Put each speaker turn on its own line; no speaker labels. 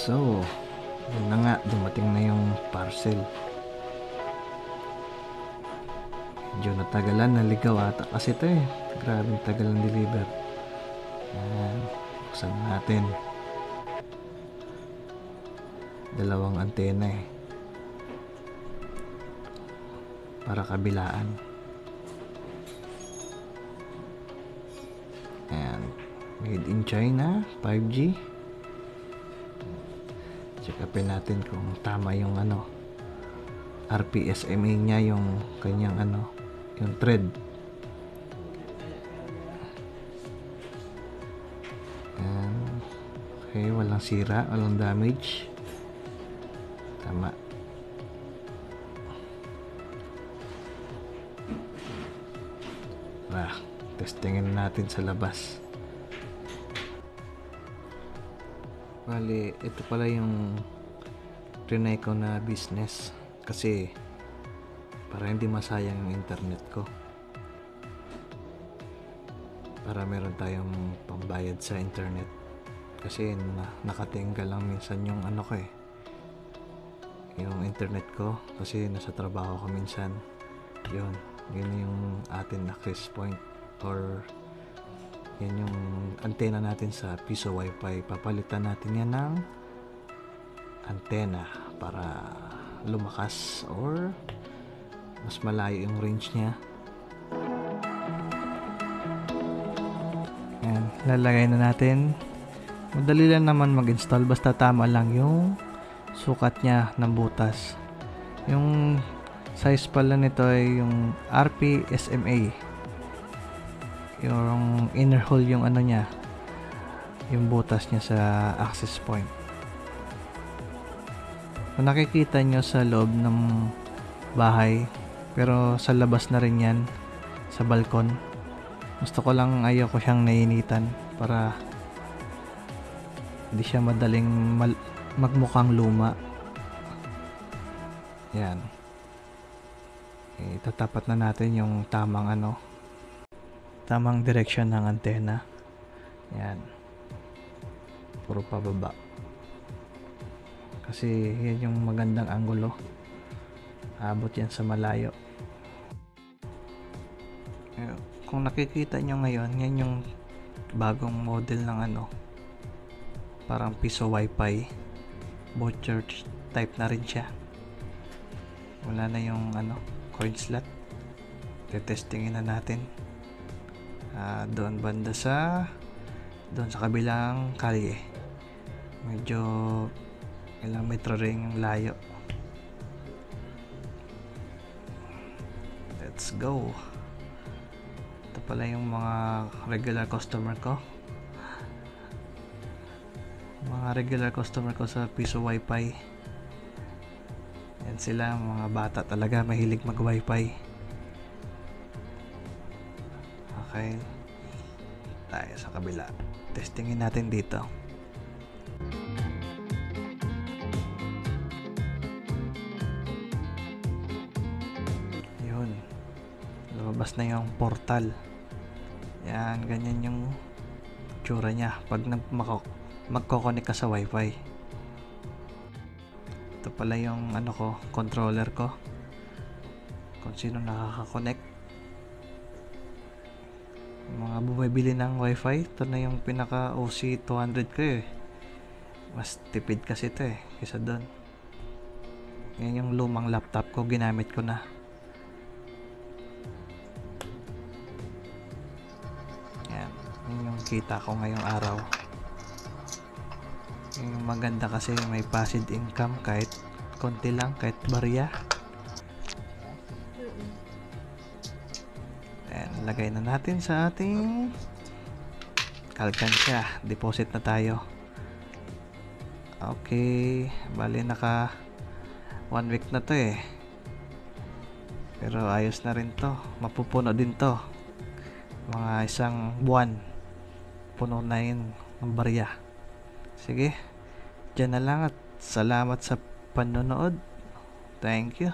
So, yun na nga, dumating na yung parcel. Medyo natagalan, naligaw ata kasi ito eh. Grabe tagal ng deliver. Ayan, buksan natin. Dalawang antena eh. Para kabilaan. Ayan, made in China, 5G. Check upin natin kung tama yung RPSMA niya, yung kanyang yung thread. Ayan. Okay, walang sira, walang damage. Tama. Testingin natin sa labas. Bali, ito pala yung trinay ko na business kasi para hindi masayang yung internet ko, para meron tayong pambayad sa internet kasi nakatinggal lang minsan yung yung internet ko kasi nasa trabaho ko minsan. Yun yung atin access point or yan yung antena natin sa piso wifi. Papalitan natin yan ng antena para lumakas or mas malayo yung range niya. Yan, lalagay na natin. Madali lang naman mag-install basta tama lang yung sukat niya ng butas. Yung size pala nito ay yung RPSMA. Yung inner hole yung niya, yung butas niya sa access point. Kung nakikita nyo sa loob ng bahay, pero sa labas na rin yan, sa balkon. Gusto ko lang, ayoko siyang nainitan para hindi siya madaling magmukhang luma. Yan. Itatapat na natin yung tamang direction ng antena. Yan. Puro pababa. Kasi yan yung magandang angulo. Abot yan sa malayo. Kung nakikita nyo ngayon, yan yung bagong model ng parang piso wifi. Butcher type na rin siya. Wala na yung cord slot. Tetestingin na natin. Doon banda doon sa kabilang kalye. Medyo ilang metro ring yung layo. Let's go. Ito pala yung mga regular customer ko. Mga regular customer ko sa piso wifi. Yan sila, mga bata talaga, mahilig mag wifi. Okay, tayo sa kabila. Testingin natin dito. Yun, lumabas na yung portal. Yan, ganyan yung tsura niya pag magko-connect ka sa wifi. Ito pala yung controller ko, kung sino nakaka-connect. Mga bumibili ng wifi, ito na yung pinaka OC 200 ko eh. Mas tipid kasi ito eh kaysa doon. Yan yung lumang laptop ko, ginamit ko na. Yan yung kita ko ngayong araw. Yung maganda kasi may passive income kahit konti lang, kahit barya. Lagay na natin sa ating alkansya. Deposit na tayo. Okay, bali naka 1 week na to eh, pero ayos na rin to. Mapupuno din to, mga isang buwan puno na yun ng barya. Sige, dyan na lang at salamat sa panonood. Thank you.